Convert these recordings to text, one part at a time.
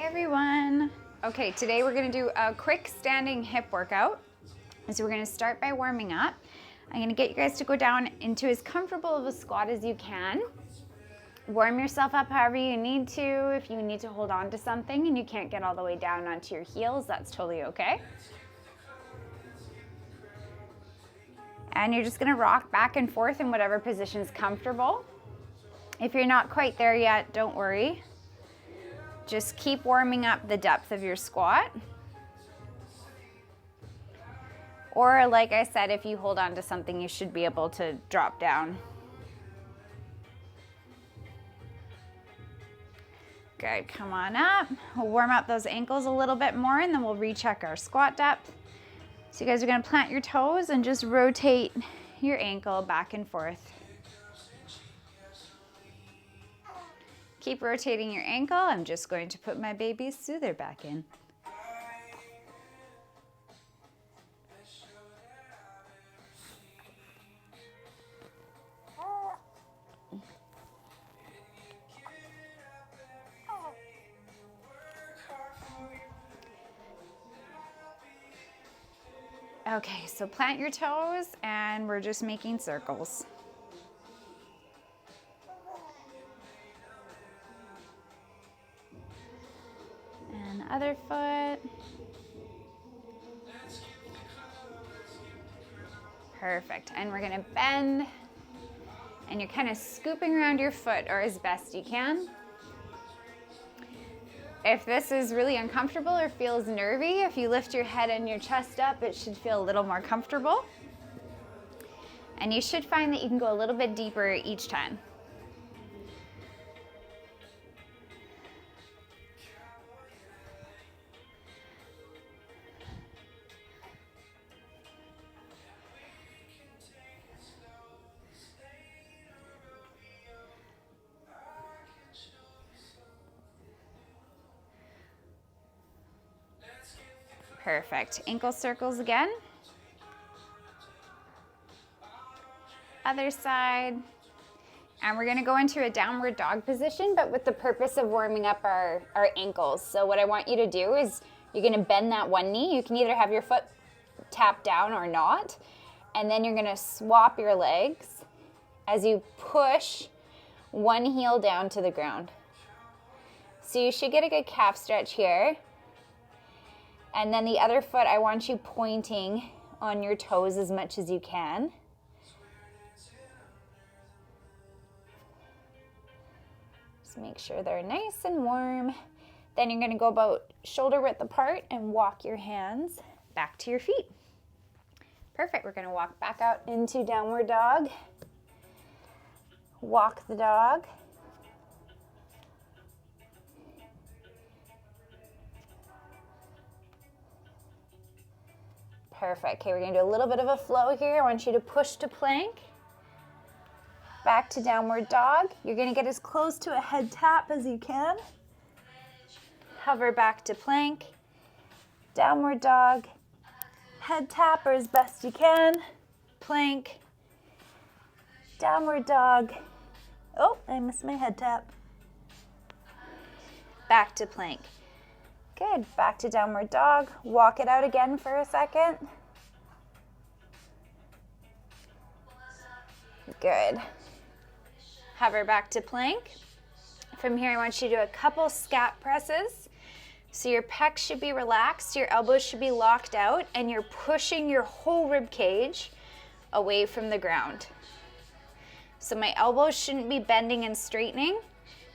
everyone. Okay, today we're gonna do a quick standing hip workout. So we're gonna start by warming up. I'm gonna get you guys to go down into as comfortable of a squat as you can. Warm yourself up however you need to. If you need to hold on to something and you can't get all the way down onto your heels, that's totally okay. And you're just gonna rock back and forth in whatever position is comfortable. If you're not quite there yet, don't worry. Just keep warming up the depth of your squat. Or like I said, if you hold on to something, you should be able to drop down. Good, come on up. We'll warm up those ankles a little bit more and then we'll recheck our squat depth. So you guys are gonna plant your toes and just rotate your ankle back and forth. Keep rotating your ankle. I'm just going to put my baby soother back in. Okay, so plant your toes and we're just making circles. And other foot. Perfect, and we're gonna bend and you're kind of scooping around your foot or as best you can. If this is really uncomfortable or feels nervy, if you lift your head and your chest up, it should feel a little more comfortable. And you should find that you can go a little bit deeper each time. Perfect. Ankle circles again. Other side. And we're gonna go into a downward dog position, but with the purpose of warming up our ankles. So what I want you to do is you're gonna bend that one knee. You can either have your foot tapped down or not. And then you're gonna swap your legs as you push one heel down to the ground. So you should get a good calf stretch here. And then the other foot, I want you pointing on your toes as much as you can. Just make sure they're nice and warm. Then you're gonna go about shoulder width apart and walk your hands back to your feet. Perfect, we're gonna walk back out into downward dog. Walk the dog. Perfect. Okay, we're gonna do a little bit of a flow here. I want you to push to plank. Back to downward dog. You're gonna get as close to a head tap as you can. Hover back to plank. Downward dog. Head tap or as best you can. Plank. Downward dog. Oh, I missed my head tap. Back to plank. Good, back to downward dog. Walk it out again for a second. Good. Hover back to plank. From here, I want you to do a couple scap presses. So your pecs should be relaxed, your elbows should be locked out, and you're pushing your whole rib cage away from the ground. So my elbows shouldn't be bending and straightening.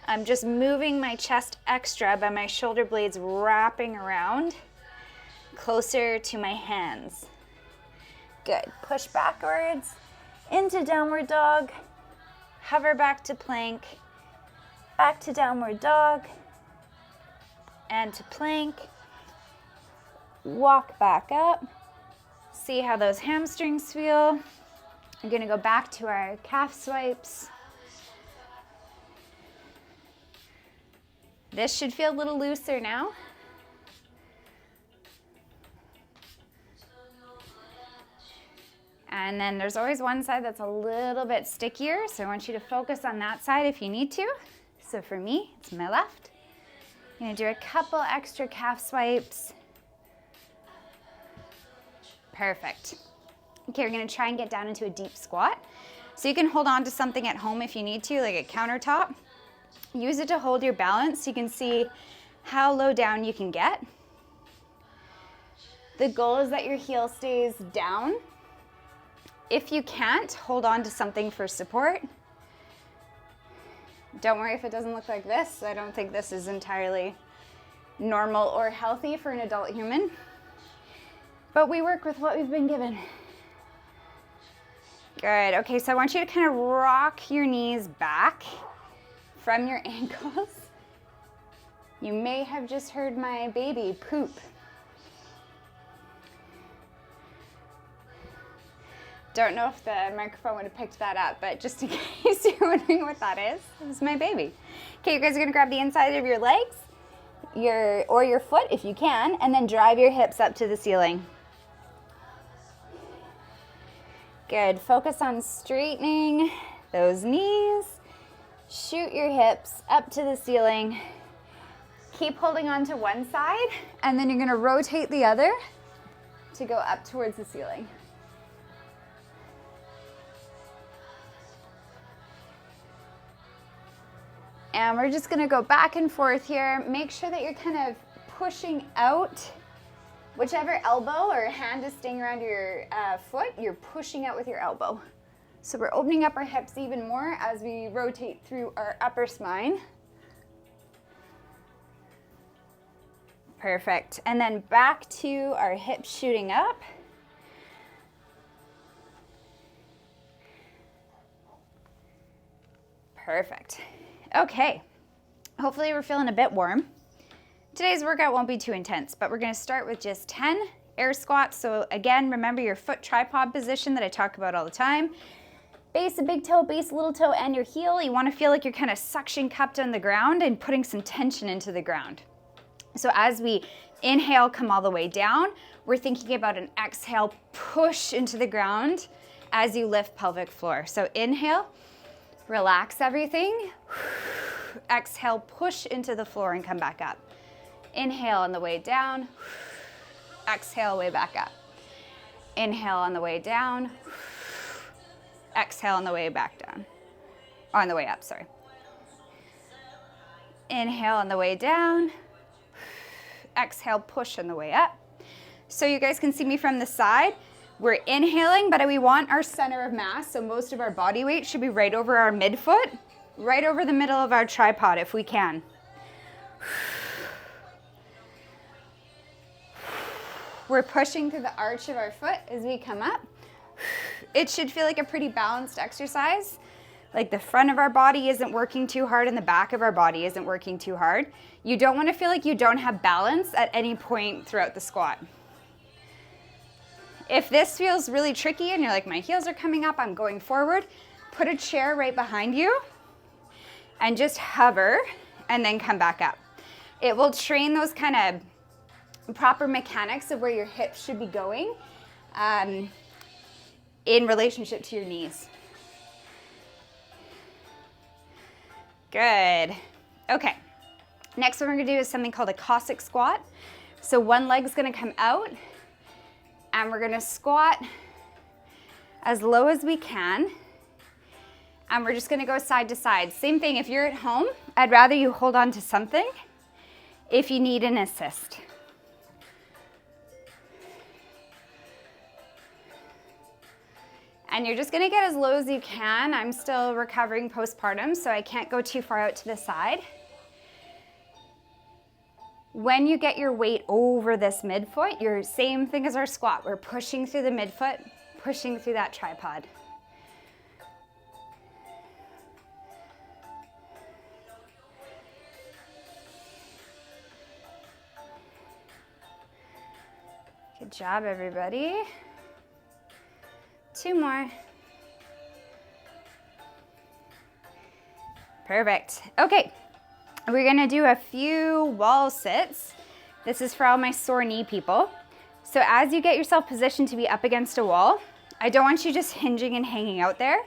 I'm just moving my chest extra by my shoulder blades wrapping around closer to my hands. Good. Push backwards into downward dog. Hover back to plank. Back to downward dog. And to plank. Walk back up. See how those hamstrings feel. We're gonna go back to our calf swipes. This should feel a little looser now. And then there's always one side that's a little bit stickier, so I want you to focus on that side if you need to. So for me, it's my left. I'm gonna do a couple extra calf swipes. Perfect. Okay, we're gonna try and get down into a deep squat. So you can hold on to something at home if you need to, like a countertop. Use it to hold your balance so you can see how low down you can get. The goal is that your heel stays down. If you can't, hold on to something for support. Don't worry if it doesn't look like this. I don't think this is entirely normal or healthy for an adult human. But we work with what we've been given. Good. Okay, so I want you to kind of rock your knees back from your ankles. You may have just heard my baby poop. Don't know if the microphone would have picked that up, but just in case you're wondering what that is, this is my baby. Okay, you guys are gonna grab the inside of your legs, or your foot if you can, and then drive your hips up to the ceiling. Good, focus on straightening those knees. Shoot your hips up to the ceiling. Keep holding on to one side, and then you're gonna rotate the other to go up towards the ceiling. And we're just gonna go back and forth here. Make sure that you're kind of pushing out. Whichever elbow or hand is staying around your foot, you're pushing out with your elbow. So we're opening up our hips even more as we rotate through our upper spine. Perfect. And then back to our hips shooting up. Perfect. Okay, hopefully we're feeling a bit warm. Today's workout won't be too intense, but we're gonna start with just 10 air squats. So again, remember your foot tripod position that I talk about all the time. Base a big toe, base a little toe, and your heel. You wanna feel like you're kind of suction cupped on the ground and putting some tension into the ground. So as we inhale, come all the way down, we're thinking about an exhale, push into the ground as you lift pelvic floor. So inhale, relax everything. Exhale, push into the floor and come back up. Inhale on the way down. Exhale, way back up. Inhale on the way down. Exhale on the way back down. On the way up, sorry. Inhale on the way down. Exhale, push on the way up. So you guys can see me from the side. We're inhaling, but we want our center of mass, so most of our body weight should be right over our midfoot, right over the middle of our tripod if we can. We're pushing through the arch of our foot as we come up. It should feel like a pretty balanced exercise. Like the front of our body isn't working too hard and the back of our body isn't working too hard. You don't want to feel like you don't have balance at any point throughout the squat. If this feels really tricky and you're like, my heels are coming up, I'm going forward, put a chair right behind you and just hover and then come back up. It will train those kind of proper mechanics of where your hips should be going in relationship to your knees. Good. Okay. Next one we're gonna do is something called a Cossack squat. So one leg's gonna come out and we're gonna squat as low as we can. And we're just gonna go side to side. Same thing, if you're at home, I'd rather you hold on to something if you need an assist. And you're just gonna get as low as you can. I'm still recovering postpartum, so I can't go too far out to the side. When you get your weight over this midfoot, you're same thing as our squat. We're pushing through the midfoot, pushing through that tripod. Good job, everybody. 2 more. Perfect. Okay, we're gonna do a few wall sits. This is for all my sore knee people. So as you get yourself positioned to be up against a wall, I don't want you just hinging and hanging out there.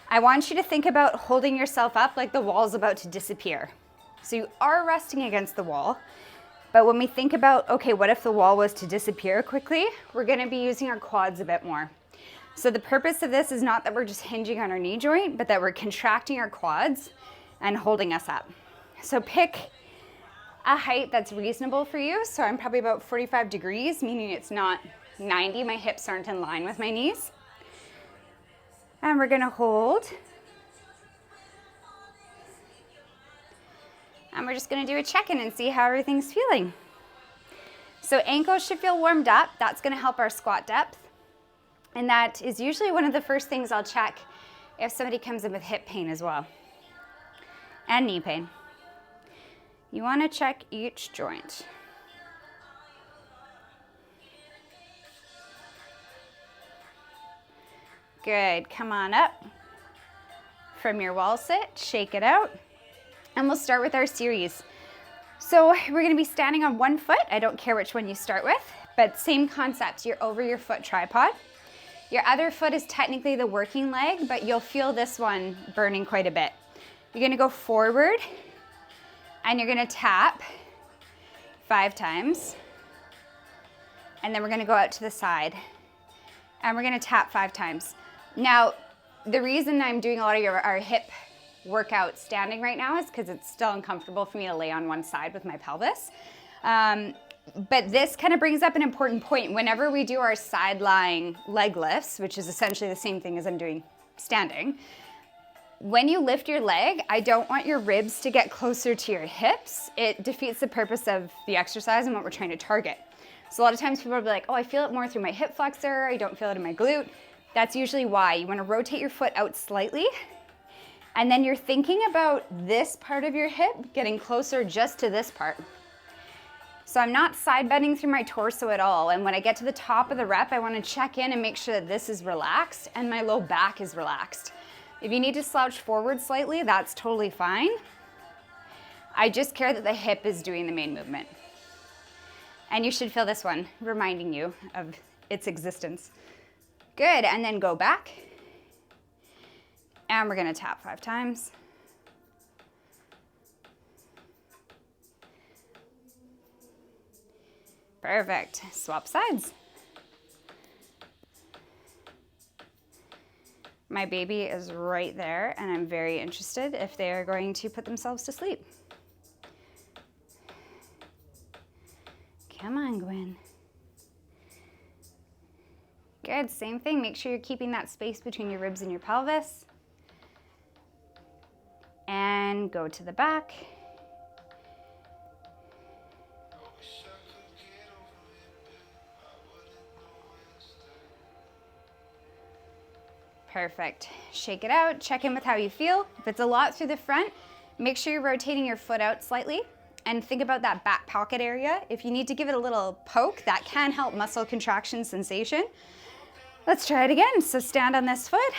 I want you to think about holding yourself up like the wall's about to disappear. So you are resting against the wall. But when we think about, okay, what if the wall was to disappear quickly? We're gonna be using our quads a bit more. So the purpose of this is not that we're just hinging on our knee joint, but that we're contracting our quads and holding us up. So pick a height that's reasonable for you. So I'm probably about 45 degrees, meaning it's not 90. My hips aren't in line with my knees. And we're gonna hold. And we're just gonna do a check-in and see how everything's feeling. So ankles should feel warmed up. That's gonna help our squat depth. And that is usually one of the first things I'll check if somebody comes in with hip pain as well, and knee pain. You wanna check each joint. Good, come on up from your wall sit, shake it out. And we'll start with our series. So we're gonna be standing on one foot. I don't care which one you start with, but same concept. You're over your foot tripod. Your other foot is technically the working leg, but you'll feel this one burning quite a bit. You're gonna go forward and you're gonna tap 5 times. And then we're gonna go out to the side and we're gonna tap 5 times. Now, the reason I'm doing a lot of our hip workout standing right now is because it's still uncomfortable for me to lay on one side with my pelvis. But this kind of brings up an important point. Whenever we do our side lying leg lifts, which is essentially the same thing as I'm doing standing, when you lift your leg, I don't want your ribs to get closer to your hips. It defeats the purpose of the exercise and what we're trying to target. So a lot of times people will be like, oh, I feel it more through my hip flexor, I don't feel it in my glute. That's usually why. You want to rotate your foot out slightly, and then you're thinking about this part of your hip getting closer just to this part. So I'm not side bending through my torso at all. And when I get to the top of the rep, I want to check in and make sure that this is relaxed and my low back is relaxed. If you need to slouch forward slightly, that's totally fine. I just care that the hip is doing the main movement. And you should feel this one reminding you of its existence. Good, and then go back. And we're gonna tap 5 times. Perfect, swap sides. My baby is right there and I'm very interested if they are going to put themselves to sleep. Come on, Gwen. Good, same thing. Make sure you're keeping that space between your ribs and your pelvis. And go to the back. Perfect. Shake it out, check in with how you feel. If it's a lot through the front, make sure you're rotating your foot out slightly and think about that back pocket area. If you need to give it a little poke, that can help muscle contraction sensation. Let's try it again. So stand on this foot.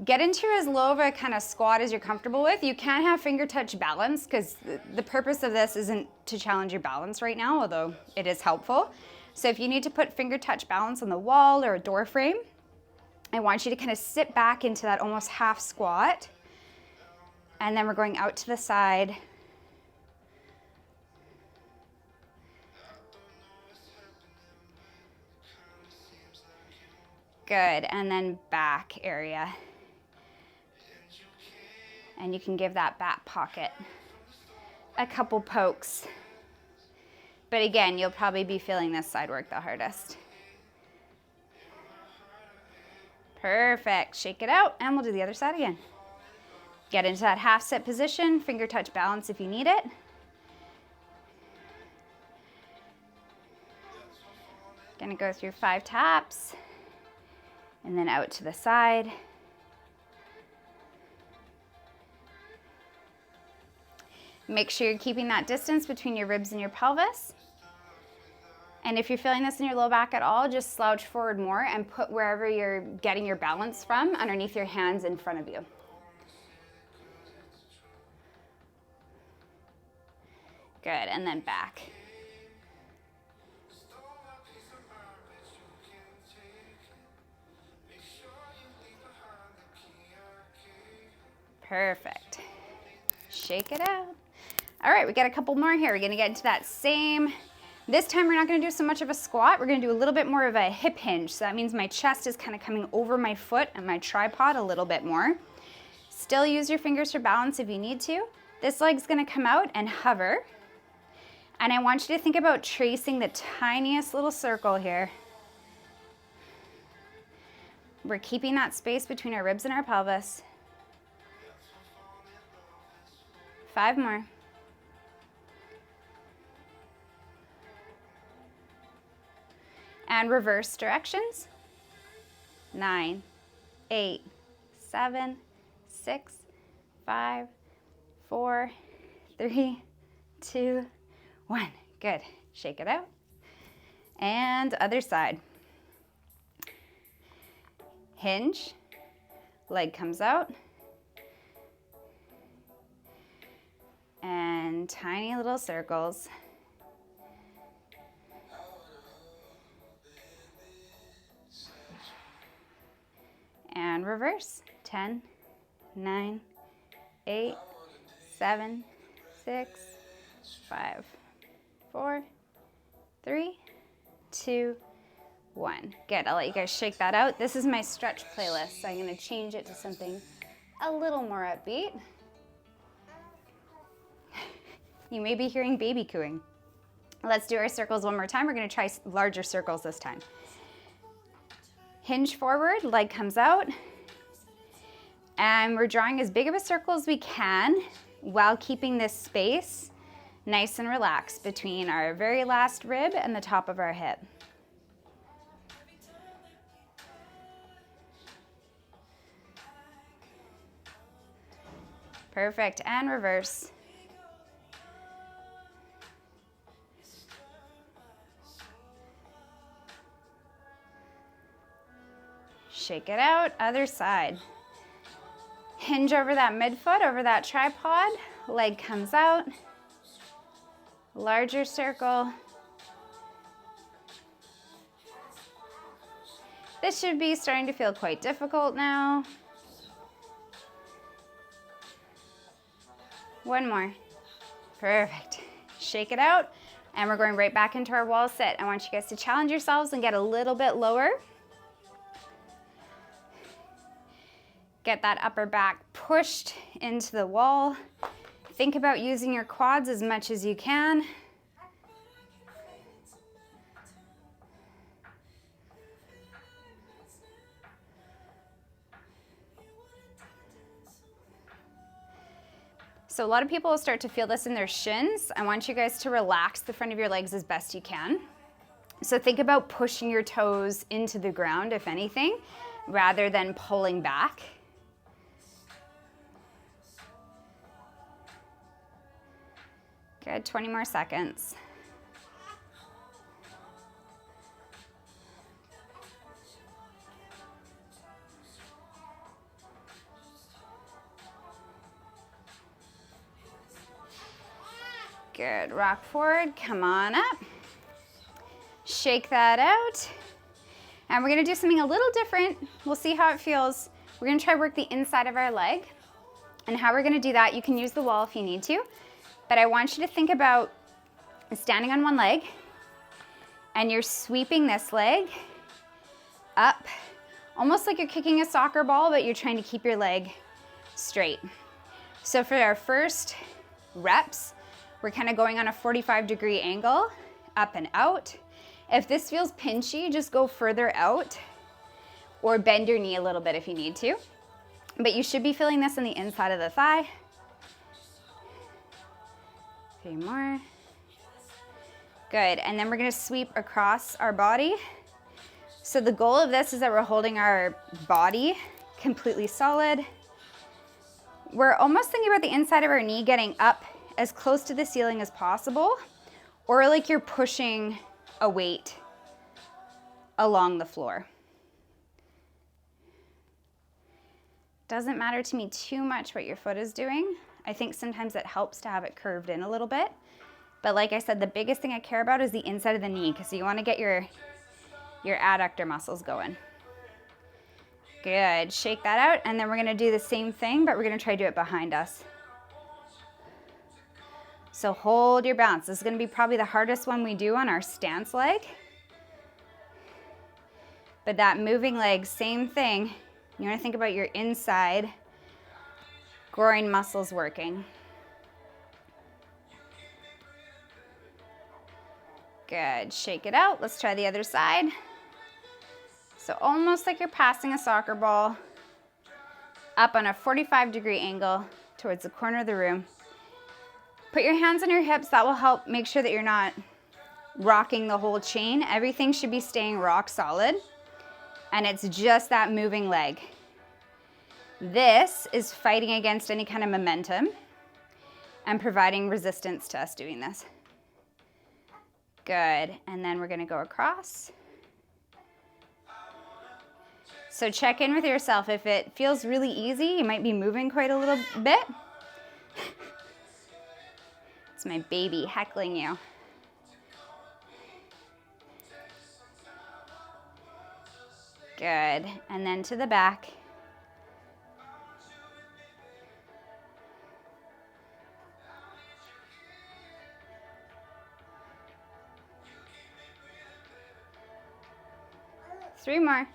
Get into as low of a kind of squat as you're comfortable with. You can have finger touch balance because the purpose of this isn't to challenge your balance right now, although it is helpful. So if you need to put finger touch balance on the wall or a door frame, I want you to kind of sit back into that almost half squat. And then we're going out to the side. Good, and then back area. And you can give that back pocket a couple pokes. But again, you'll probably be feeling this side work the hardest. Perfect, shake it out, and we'll do the other side again. Get into that half sit position, finger touch balance if you need it. Gonna go through 5 taps, and then out to the side. Make sure you're keeping that distance between your ribs and your pelvis. And if you're feeling this in your low back at all, just slouch forward more and put wherever you're getting your balance from underneath your hands in front of you. Good, and then back. Perfect. Shake it out. All right, we got a couple more here. We're gonna get into that same, this time we're not gonna do so much of a squat. We're gonna do a little bit more of a hip hinge. So that means my chest is kind of coming over my foot and my tripod a little bit more. Still use your fingers for balance if you need to. This leg's gonna come out and hover. And I want you to think about tracing the tiniest little circle here. We're keeping that space between our ribs and our pelvis. 5 more. And reverse directions. 9, 8, 7, 6, 5, 4, 3, 2, 1. Good. Shake it out. And other side. Hinge. Leg comes out. And tiny little circles. And reverse. 10, 9, 8, 7, 6, 5, 4, 3, 2, 1. Good, I'll let you guys shake that out. This is my stretch playlist, so I'm gonna change it to something a little more upbeat. You may be hearing baby cooing. Let's do our circles one more time. We're gonna try larger circles this time. Hinge forward, leg comes out, and we're drawing as big of a circle as we can while keeping this space nice and relaxed between our very last rib and the top of our hip. Perfect, and reverse. Shake it out, other side. Hinge over that midfoot, over that tripod. Leg comes out. Larger circle. This should be starting to feel quite difficult now. One more. Perfect. Shake it out, and we're going right back into our wall sit. I want you guys to challenge yourselves and get a little bit lower. Get that upper back pushed into the wall. Think about using your quads as much as you can. So a lot of people will start to feel this in their shins. I want you guys to relax the front of your legs as best you can. So think about pushing your toes into the ground, if anything, rather than pulling back. Good, 20 more seconds. Good, rock forward, come on up. Shake that out. And we're gonna do something a little different. We'll see how it feels. We're gonna try work the inside of our leg. And how we're gonna do that, you can use the wall if you need to. But I want you to think about standing on one leg, and you're sweeping this leg up, almost like you're kicking a soccer ball, but you're trying to keep your leg straight. So for our first reps, we're kind of going on a 45-degree angle, up and out. If this feels pinchy, just go further out, or bend your knee a little bit if you need to. But you should be feeling this on the inside of the thigh. 3 more. Good, and then we're gonna sweep across our body. So the goal of this is that we're holding our body completely solid. We're almost thinking about the inside of our knee getting up as close to the ceiling as possible, or like you're pushing a weight along the floor. Doesn't matter to me too much what your foot is doing. I think sometimes it helps to have it curved in a little bit. But like I said, the biggest thing I care about is the inside of the knee, because you want to get your adductor muscles going. Good, shake that out, and then we're gonna do the same thing, but we're gonna try to do it behind us. So hold your balance. This is gonna be probably the hardest one we do on our stance leg. But that moving leg, same thing. You wanna think about your inside groin muscles working. Good, shake it out. Let's try the other side. So almost like you're passing a soccer ball up on a 45-degree angle towards the corner of the room. Put your hands on your hips. That will help make sure that you're not rocking the whole chain. Everything should be staying rock solid. And it's just that moving leg. This is fighting against any kind of momentum and providing resistance to us doing this. Good, and then we're gonna go across. So check in with yourself. If it feels really easy, you might be moving quite a little bit. It's my baby heckling you. Good, and then to the back. Three more.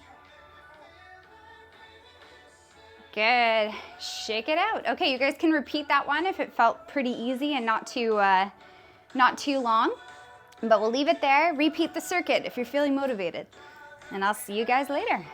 Good, shake it out. Okay, you guys can repeat that one if it felt pretty easy and not too long, but we'll leave it there. Repeat the circuit if you're feeling motivated, and I'll see you guys later.